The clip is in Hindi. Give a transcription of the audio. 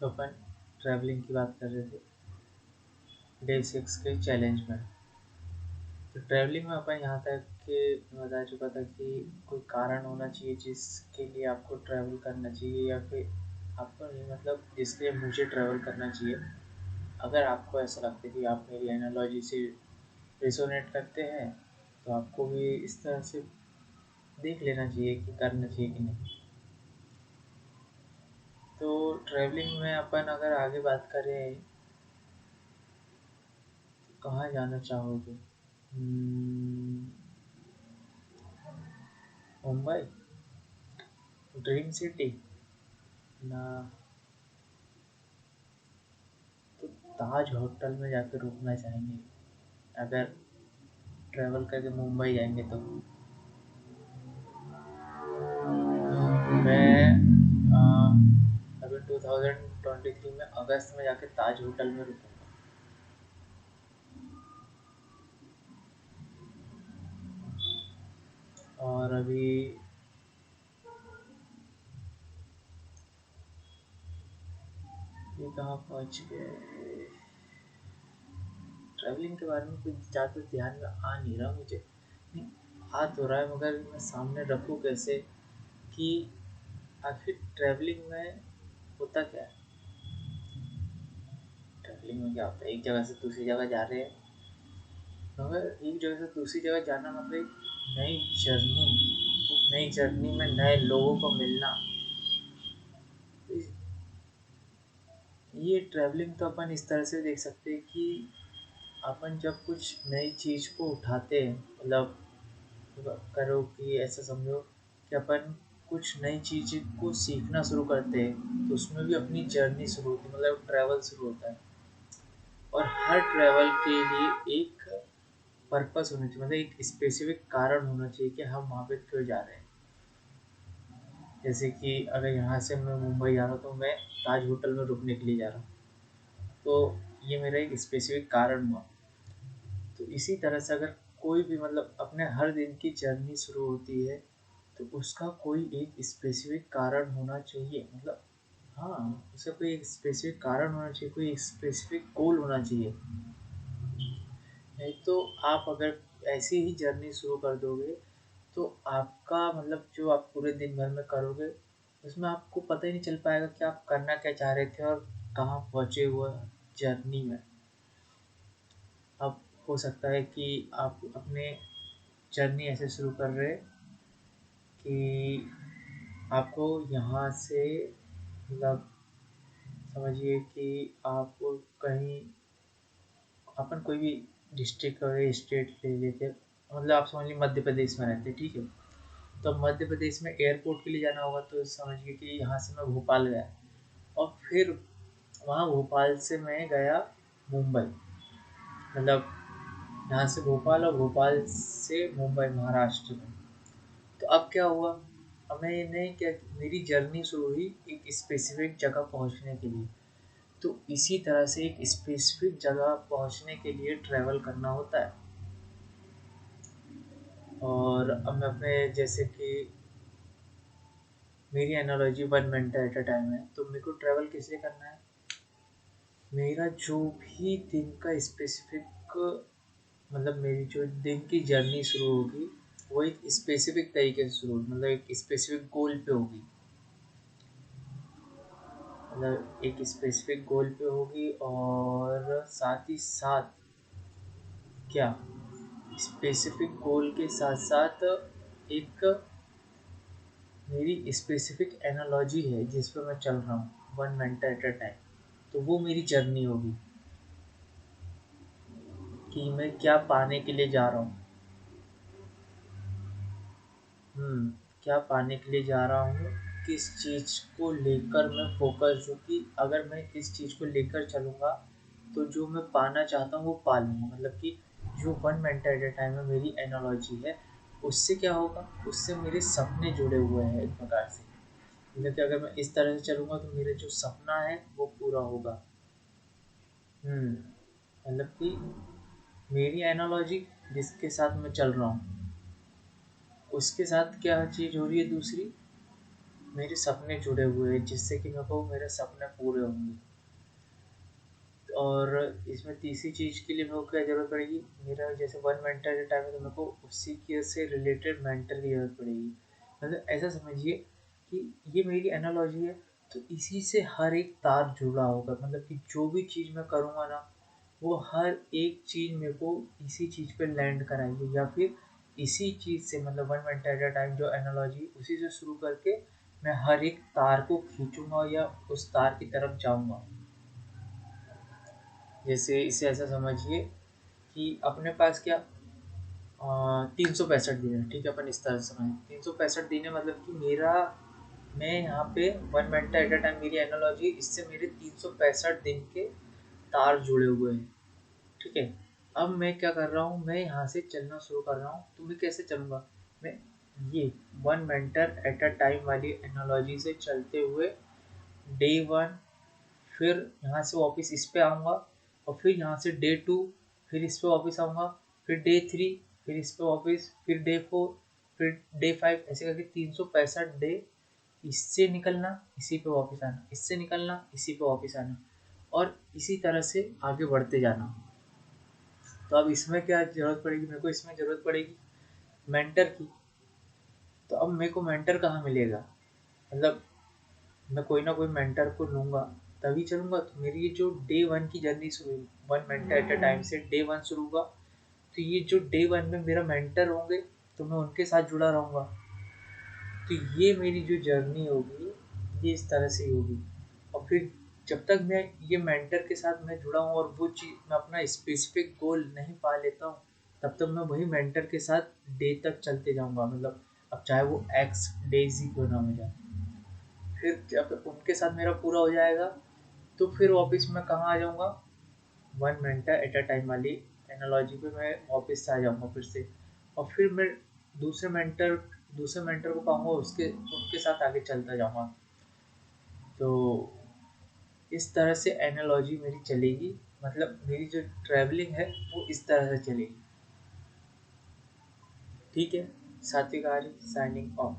तो अपन ट्रैवलिंग की बात कर रहे थे डे 6 के चैलेंज में। तो ट्रैवलिंग में अपन यहाँ तक के बता चुका था कि कोई कारण होना चाहिए जिसके लिए आपको ट्रैवल करना चाहिए, या फिर आपको नहीं मतलब जिसके लिए मुझे ट्रैवल करना चाहिए। अगर आपको ऐसा लगता है कि आप मेरी एनालॉजी से रिसोनेट करते हैं तो आपको भी इस तरह से देख लेना चाहिए कि करना चाहिए कि नहीं। तो ट्रैवलिंग में अपन अगर आगे बात करें तो कहाँ जाना चाहोगे? मुंबई ड्रीम सिटी ना? तो ताज होटल में जाकर रुकना चाहेंगे अगर ट्रैवल करके मुंबई जाएंगे तो? मैं अभी 2023 में अगस्त में जाके ताज होटल में रुकूंगा। और अभी ये कहाँ पहुँच गए? ट्रैवलिंग के बारे में कुछ ज़्यादा ध्यान में आ नहीं रहा मुझे। नहीं, आ तो रहा है मगर मैं सामने रखूँ कैसे कि आखिर ट्रैवलिंग में होता क्या है। ट्रैवलिंग में क्या होता है, एक जगह से दूसरी जगह जा रहे हैं, मगर एक जगह से दूसरी जगह जाना मतलब एक नई जर्नी, एक नई जर्नी में नए लोगों को मिलना। ये ट्रैवलिंग तो अपन इस तरह से देख सकते हैं कि अपन जब कुछ नई चीज़ को उठाते हैं, मतलब करो कि ऐसा समझो कि अपन कुछ नई चीज़ को सीखना शुरू करते हैं तो उसमें भी अपनी जर्नी शुरू होती है, मतलब ट्रैवल शुरू होता है। और हर ट्रैवल के लिए एक पर्पस होना चाहिए, मतलब एक स्पेसिफिक कारण होना चाहिए कि हम वहाँ पे क्यों जा रहे हैं। जैसे कि अगर यहाँ से मैं मुंबई जा रहा हूँ तो मैं ताज होटल में रुकने के लिए जा रहा हूँ, तो ये मेरा एक स्पेसिफिक कारण हुआ। तो इसी तरह से अगर कोई भी मतलब अपने हर दिन की जर्नी शुरू होती है तो उसका कोई एक स्पेसिफिक कारण होना चाहिए, मतलब हाँ, उसका कोई एक स्पेसिफिक कारण होना चाहिए, कोई स्पेसिफिक गोल होना चाहिए। नहीं तो आप अगर ऐसी ही जर्नी शुरू कर दोगे तो आपका मतलब जो आप पूरे दिन भर में करोगे उसमें आपको पता ही नहीं चल पाएगा कि आप करना क्या चाह रहे थे और कहाँ पहुँचे हुए जर्नी में। अब हो सकता है कि आप अपने जर्नी ऐसे शुरू कर रहे कि आपको यहाँ से मतलब समझिए कि आप कहीं अपन कोई भी डिस्ट्रिक्ट और स्टेट ले लेते हैं, मतलब आप समझिए मध्य प्रदेश में रहते हैं, ठीक है। तो मध्य प्रदेश में एयरपोर्ट के लिए जाना होगा तो समझिए कि यहाँ से मैं भोपाल गया और फिर वहाँ भोपाल से मैं गया मुंबई, मतलब यहाँ से भोपाल और भोपाल से मुंबई महाराष्ट्र में। तो अब क्या हुआ, अब मैंने क्या, मेरी जर्नी शुरू हुई एक स्पेसिफिक जगह पहुँचने के लिए। तो इसी तरह से एक स्पेसिफिक जगह पहुँचने के लिए ट्रैवल करना होता है। और अब मैं अपने जैसे कि मेरी analogy 1 minute at a time है, तो मेरे को ट्रैवल किस लिए करना है? मेरा जो भी दिन का स्पेसिफिक मतलब मेरी जो दिन की जर्नी शुरू होगी वो एक स्पेसिफिक तरीके से शुरू होगी, मतलब एक स्पेसिफिक गोल पे होगी, मतलब एक स्पेसिफिक गोल पे होगी। और साथ ही साथ क्या, स्पेसिफिक गोल के साथ साथ एक मेरी स्पेसिफिक एनालॉजी है जिस पर मैं चल रहा हूँ 1 मिनट एट अ टाइम। तो वो मेरी जर्नी होगी कि मैं क्या पाने के लिए जा रहा हूँ। क्या पाने के लिए जा रहा हूँ, किस चीज़ को लेकर मैं फोकस हूँ कि अगर मैं इस चीज़ को लेकर चलूँगा तो जो मैं पाना चाहता हूँ वो पा लूँगा। मतलब कि जो 1 मिनट एट अ टाइम में मेरी एनालॉजी है उससे क्या होगा, उससे मेरे सपने जुड़े हुए हैं एक प्रकार से। मतलब कि अगर मैं इस तरह से चलूँगा तो मेरा जो सपना है वो पूरा होगा। मतलब कि मेरी एनालॉजी जिसके साथ मैं चल रहा हूँ उसके साथ क्या चीज़ हो रही है दूसरी, मेरे सपने जुड़े हुए हैं जिससे कि मेरे को मेरे सपने पूरे होंगे। और इसमें तीसरी चीज़ के लिए मेरे को क्या ज़रूरत पड़ेगी, मेरा जैसे वन मेंटर के टाइम है तो मेरे को उसी के से रिलेटेड मेंटर की ज़रूरत पड़ेगी। मतलब ऐसा समझिए कि ये मेरी एनालॉजी है, तो इसी से हर एक तार जुड़ा होगा। मतलब कि जो भी चीज़ मैं करूँगा ना, वो हर एक चीज़ मेरे को इसी चीज़ पे लैंड कराएगी, या फिर इसी चीज़ से, मतलब one minute at a time जो एनालॉजी, उसी से शुरू करके मैं हर एक तार को खींचूंगा या उस तार की तरफ जाऊंगा। जैसे इसे ऐसा समझिए कि अपने पास क्या 365 दिन है, ठीक है, अपन इस तरह से समझें 365 दिन है, मतलब कि मेरा, मैं यहाँ पे one minute at a time, मेरी एनालॉजी इससे मेरे 365 दिन के तार जुड़े हुए हैं। ठीक है। अब मैं क्या कर रहा हूँ, मैं यहाँ से चलना शुरू कर रहा हूँ, तो मैं कैसे चलूँगा, मैं ये one mentor at a time वाली एनालॉजी से चलते हुए डे वन, फिर यहाँ से वापस इस पे आऊँगा, और फिर यहाँ से डे टू, फिर इस पे वापस आऊँगा, फिर डे थ्री, फिर इस पे वापस, फिर डे फोर, फिर डे फाइव, ऐसे करके 365 डे इससे निकलना, इसी पे वापस आना, इससे निकलना, इसी पे वापस आना, और इसी तरह से आगे बढ़ते जाना। तो अब इसमें क्या ज़रूरत पड़ेगी, मेरे को इसमें ज़रूरत पड़ेगी मेंटर की। तो अब मेरे को मेंटर कहाँ मिलेगा, मतलब मैं कोई ना कोई मेंटर को लूँगा तभी चलूँगा। तो मेरी ये जो डे वन की जर्नी शुरू हुई, one mentor at a time से डे वन शुरू हुआ, तो ये जो डे वन में मेरा मेंटर होंगे, तो मैं उनके साथ जुड़ा रहूँगा। तो ये मेरी जो जर्नी होगी, ये इस तरह से ही होगी। और फिर जब तक मैं ये मेंटर के साथ मैं जुड़ा हूँ और वो चीज़ मैं अपना स्पेसिफिक गोल नहीं पा लेता हूँ, तब तक मैं वही मेंटर के साथ डे तक चलते जाऊँगा। मतलब अब चाहे वो एक्स डेज ही क्यों ना हो जाए, फिर जब उनके साथ मेरा पूरा हो जाएगा, तो फिर वापस मैं कहाँ आ जाऊँगा, one mentor at a time वाली एनालॉजी पे मैं वापस आ जाऊँगा फिर से। और फिर मैं दूसरे मेंटर दूसरे मेंटर को पाऊँगा, उसके उनके साथ आगे चलता जाऊँगा। तो इस तरह से एनालॉजी मेरी चलेगी, मतलब मेरी जो ट्रैवलिंग है वो इस तरह से चलेगी। ठीक है। सात्विक आर्य साइनिंग ऑफ।